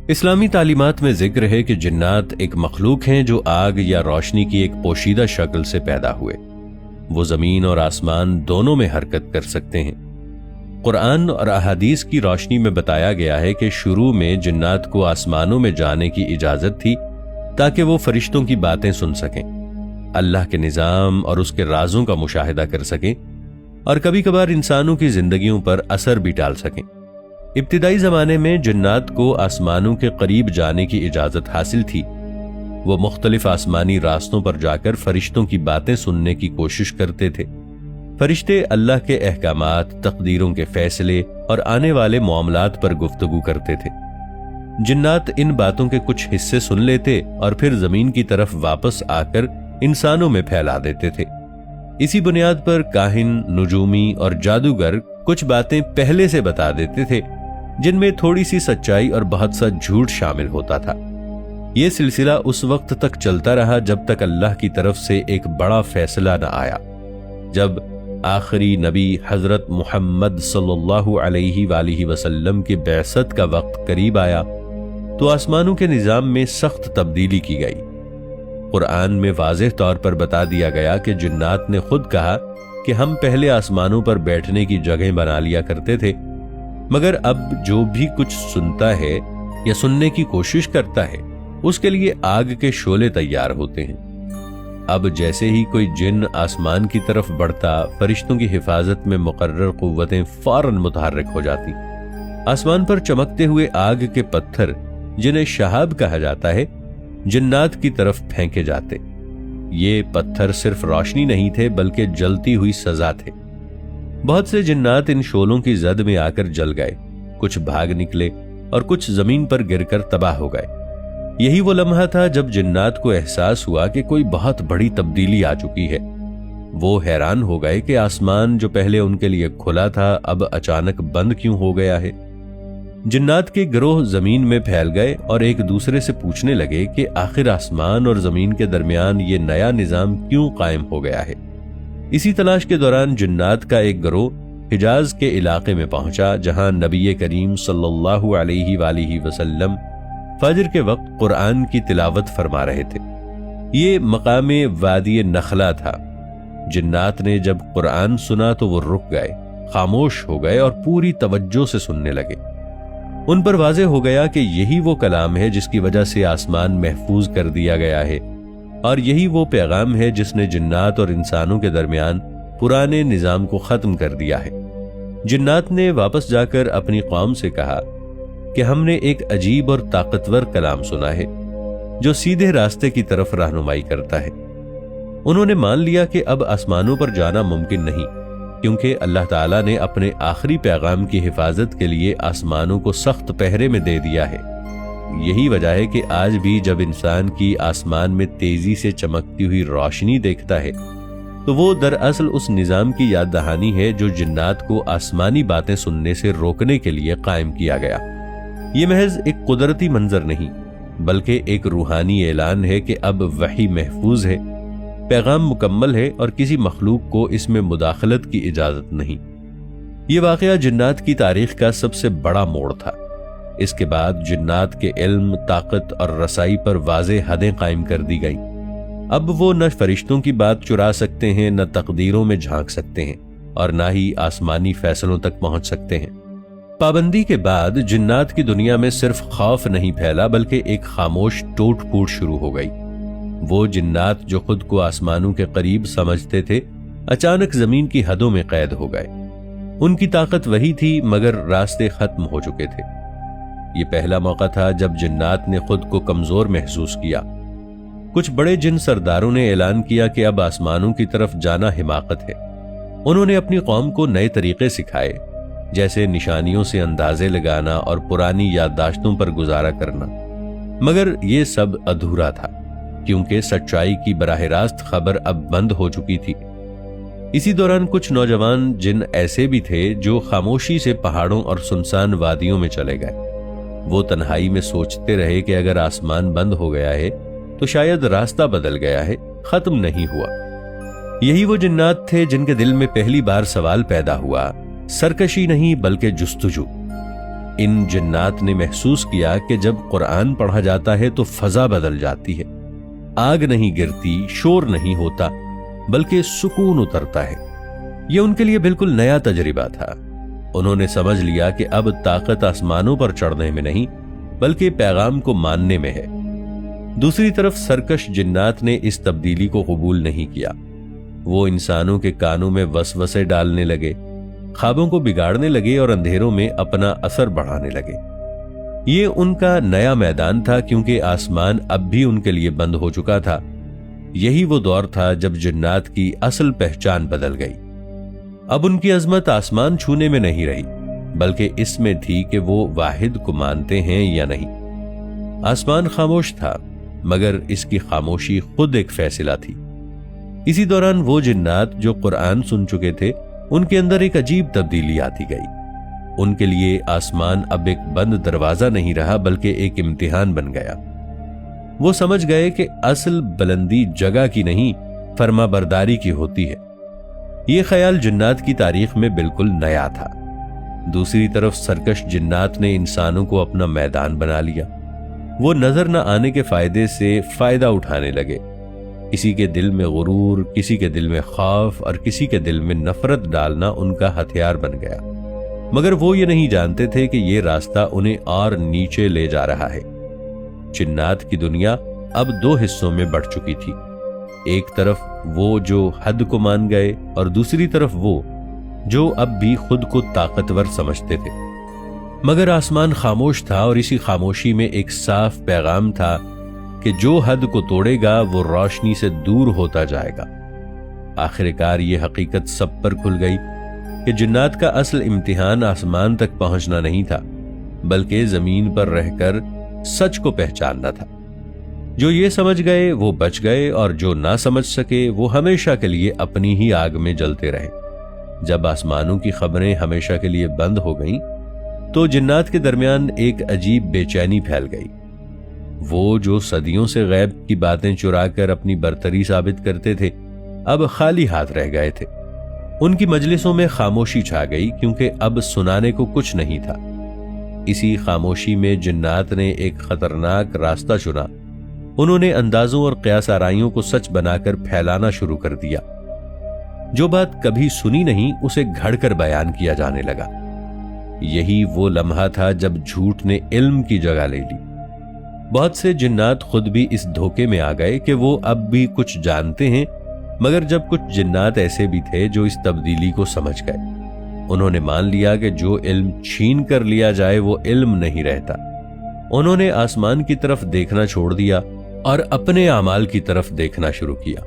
اسلامی تعلیمات میں ذکر ہے کہ جنات ایک مخلوق ہیں جو آگ یا روشنی کی ایک پوشیدہ شکل سے پیدا ہوئے۔ وہ زمین اور آسمان دونوں میں حرکت کر سکتے ہیں۔ قرآن اور احادیث کی روشنی میں بتایا گیا ہے کہ شروع میں جنات کو آسمانوں میں جانے کی اجازت تھی تاکہ وہ فرشتوں کی باتیں سن سکیں، اللہ کے نظام اور اس کے رازوں کا مشاہدہ کر سکیں اور کبھی کبھار انسانوں کی زندگیوں پر اثر بھی ڈال سکیں۔ ابتدائی زمانے میں جنات کو آسمانوں کے قریب جانے کی اجازت حاصل تھی۔ وہ مختلف آسمانی راستوں پر جا کر فرشتوں کی باتیں سننے کی کوشش کرتے تھے۔ فرشتے اللہ کے احکامات، تقدیروں کے فیصلے اور آنے والے معاملات پر گفتگو کرتے تھے۔ جنات ان باتوں کے کچھ حصے سن لیتے اور پھر زمین کی طرف واپس آ کر انسانوں میں پھیلا دیتے تھے۔ اسی بنیاد پر کاہن، نجومی اور جادوگر کچھ باتیں پہلے سے بتا دیتے تھے جن میں تھوڑی سی سچائی اور بہت سا جھوٹ شامل ہوتا تھا۔ یہ سلسلہ اس وقت تک چلتا رہا جب تک اللہ کی طرف سے ایک بڑا فیصلہ نہ آیا۔ جب آخری نبی حضرت محمد صلی اللہ علیہ وآلہ وسلم کی بعثت کا وقت قریب آیا تو آسمانوں کے نظام میں سخت تبدیلی کی گئی۔ قرآن میں واضح طور پر بتا دیا گیا کہ جنات نے خود کہا کہ ہم پہلے آسمانوں پر بیٹھنے کی جگہیں بنا لیا کرتے تھے، مگر اب جو بھی کچھ سنتا ہے یا سننے کی کوشش کرتا ہے اس کے لیے آگ کے شعلے تیار ہوتے ہیں۔ اب جیسے ہی کوئی جن آسمان کی طرف بڑھتا، فرشتوں کی حفاظت میں مقرر قوتیں فوراً متحرک ہو جاتی۔ آسمان پر چمکتے ہوئے آگ کے پتھر، جنہیں شہاب کہا جاتا ہے، جنات کی طرف پھینکے جاتے۔ یہ پتھر صرف روشنی نہیں تھے بلکہ جلتی ہوئی سزا تھے۔ بہت سے جنات ان شعلوں کی زد میں آ کر جل گئے، کچھ بھاگ نکلے اور کچھ زمین پر گر کر تباہ ہو گئے۔ یہی وہ لمحہ تھا جب جنات کو احساس ہوا کہ کوئی بہت بڑی تبدیلی آ چکی ہے۔ وہ حیران ہو گئے کہ آسمان جو پہلے ان کے لیے کھلا تھا اب اچانک بند کیوں ہو گیا ہے۔ جنات کے گروہ زمین میں پھیل گئے اور ایک دوسرے سے پوچھنے لگے کہ آخر آسمان اور زمین کے درمیان یہ نیا نظام کیوں قائم ہو گیا ہے۔ اسی تلاش کے دوران جنات کا ایک گروہ حجاز کے علاقے میں پہنچا، جہاں نبی کریم صلی اللہ علیہ وآلہ وسلم فجر کے وقت قرآن کی تلاوت فرما رہے تھے۔ یہ مقام وادی نخلا تھا۔ جنات نے جب قرآن سنا تو وہ رک گئے، خاموش ہو گئے اور پوری توجہ سے سننے لگے۔ ان پر واضح ہو گیا کہ یہی وہ کلام ہے جس کی وجہ سے آسمان محفوظ کر دیا گیا ہے، اور یہی وہ پیغام ہے جس نے جنات اور انسانوں کے درمیان پرانے نظام کو ختم کر دیا ہے۔ جنات نے واپس جا کر اپنی قوم سے کہا کہ ہم نے ایک عجیب اور طاقتور کلام سنا ہے جو سیدھے راستے کی طرف رہنمائی کرتا ہے۔ انہوں نے مان لیا کہ اب آسمانوں پر جانا ممکن نہیں، کیونکہ اللہ تعالیٰ نے اپنے آخری پیغام کی حفاظت کے لیے آسمانوں کو سخت پہرے میں دے دیا ہے۔ یہی وجہ ہے کہ آج بھی جب انسان کی آسمان میں تیزی سے چمکتی ہوئی روشنی دیکھتا ہے تو وہ دراصل اس نظام کی یاد دہانی ہے جو جنات کو آسمانی باتیں سننے سے روکنے کے لیے قائم کیا گیا۔ یہ محض ایک قدرتی منظر نہیں بلکہ ایک روحانی اعلان ہے کہ اب وحی محفوظ ہے، پیغام مکمل ہے اور کسی مخلوق کو اس میں مداخلت کی اجازت نہیں۔ یہ واقعہ جنات کی تاریخ کا سب سے بڑا موڑ تھا۔ اس کے بعد جنات کے علم، طاقت اور رسائی پر واضح حدیں قائم کر دی گئیں۔ اب وہ نہ فرشتوں کی بات چرا سکتے ہیں، نہ تقدیروں میں جھانک سکتے ہیں، اور نہ ہی آسمانی فیصلوں تک پہنچ سکتے ہیں۔ پابندی کے بعد جنات کی دنیا میں صرف خوف نہیں پھیلا بلکہ ایک خاموش ٹوٹ پھوٹ شروع ہو گئی۔ وہ جنات جو خود کو آسمانوں کے قریب سمجھتے تھے اچانک زمین کی حدوں میں قید ہو گئے۔ ان کی طاقت وہی تھی مگر راستے ختم ہو چکے تھے۔ یہ پہلا موقع تھا جب جنات نے خود کو کمزور محسوس کیا۔ کچھ بڑے جن سرداروں نے اعلان کیا کہ اب آسمانوں کی طرف جانا حماقت ہے۔ انہوں نے اپنی قوم کو نئے طریقے سکھائے، جیسے نشانیوں سے اندازے لگانا اور پرانی یادداشتوں پر گزارا کرنا، مگر یہ سب ادھورا تھا کیونکہ سچائی کی براہ راست خبر اب بند ہو چکی تھی۔ اسی دوران کچھ نوجوان جن ایسے بھی تھے جو خاموشی سے پہاڑوں اور سنسان وادیوں میں چلے گئے۔ وہ تنہائی میں سوچتے رہے کہ اگر آسمان بند ہو گیا ہے تو شاید راستہ بدل گیا ہے، ختم نہیں ہوا۔ یہی وہ جنات تھے جن کے دل میں پہلی بار سوال پیدا ہوا، سرکشی نہیں بلکہ جستجو۔ ان جنات نے محسوس کیا کہ جب قرآن پڑھا جاتا ہے تو فضا بدل جاتی ہے، آگ نہیں گرتی، شور نہیں ہوتا، بلکہ سکون اترتا ہے۔ یہ ان کے لیے بالکل نیا تجربہ تھا۔ انہوں نے سمجھ لیا کہ اب طاقت آسمانوں پر چڑھنے میں نہیں بلکہ پیغام کو ماننے میں ہے۔ دوسری طرف سرکش جنات نے اس تبدیلی کو قبول نہیں کیا۔ وہ انسانوں کے کانوں میں وسوسے ڈالنے لگے، خوابوں کو بگاڑنے لگے اور اندھیروں میں اپنا اثر بڑھانے لگے۔ یہ ان کا نیا میدان تھا، کیونکہ آسمان اب بھی ان کے لیے بند ہو چکا تھا۔ یہی وہ دور تھا جب جنات کی اصل پہچان بدل گئی۔ اب ان کی عظمت آسمان چھونے میں نہیں رہی، بلکہ اس میں تھی کہ وہ واحد کو مانتے ہیں یا نہیں۔ آسمان خاموش تھا، مگر اس کی خاموشی خود ایک فیصلہ تھی۔ اسی دوران وہ جنات جو قرآن سن چکے تھے، ان کے اندر ایک عجیب تبدیلی آتی گئی۔ ان کے لیے آسمان اب ایک بند دروازہ نہیں رہا بلکہ ایک امتحان بن گیا۔ وہ سمجھ گئے کہ اصل بلندی جگہ کی نہیں، فرما برداری کی ہوتی ہے۔ یہ خیال جنات کی تاریخ میں بالکل نیا تھا۔ دوسری طرف سرکش جنات نے انسانوں کو اپنا میدان بنا لیا۔ وہ نظر نہ آنے کے فائدے سے فائدہ اٹھانے لگے۔ کسی کے دل میں غرور، کسی کے دل میں خوف اور کسی کے دل میں نفرت ڈالنا ان کا ہتھیار بن گیا، مگر وہ یہ نہیں جانتے تھے کہ یہ راستہ انہیں اور نیچے لے جا رہا ہے۔ جنات کی دنیا اب دو حصوں میں بٹ چکی تھی، ایک طرف وہ جو حد کو مان گئے اور دوسری طرف وہ جو اب بھی خود کو طاقتور سمجھتے تھے۔ مگر آسمان خاموش تھا، اور اسی خاموشی میں ایک صاف پیغام تھا کہ جو حد کو توڑے گا وہ روشنی سے دور ہوتا جائے گا۔ آخر کار یہ حقیقت سب پر کھل گئی کہ جنات کا اصل امتحان آسمان تک پہنچنا نہیں تھا، بلکہ زمین پر رہ کر سچ کو پہچاننا تھا۔ جو یہ سمجھ گئے وہ بچ گئے، اور جو نہ سمجھ سکے وہ ہمیشہ کے لیے اپنی ہی آگ میں جلتے رہے۔ جب آسمانوں کی خبریں ہمیشہ کے لیے بند ہو گئیں تو جنات کے درمیان ایک عجیب بے چینی پھیل گئی۔ وہ جو صدیوں سے غیب کی باتیں چرا کر اپنی برتری ثابت کرتے تھے، اب خالی ہاتھ رہ گئے تھے۔ ان کی مجلسوں میں خاموشی چھا گئی، کیونکہ اب سنانے کو کچھ نہیں تھا۔ اسی خاموشی میں جنات نے ایک خطرناک راستہ چنا۔ انہوں نے اندازوں اور قیاس آرائیوں کو سچ بنا کر پھیلانا شروع کر دیا۔ جو بات کبھی سنی نہیں اسے گھڑ کر بیان کیا جانے لگا۔ یہی وہ لمحہ تھا جب جھوٹ نے علم کی جگہ لے لی۔ بہت سے جنات خود بھی اس دھوکے میں آ گئے کہ وہ اب بھی کچھ جانتے ہیں، مگر جب کچھ جنات ایسے بھی تھے جو اس تبدیلی کو سمجھ گئے۔ انہوں نے مان لیا کہ جو علم چھین کر لیا جائے وہ علم نہیں رہتا۔ انہوں نے آسمان کی طرف دیکھنا چھوڑ دیا اور اپنے اعمال کی طرف دیکھنا شروع کیا۔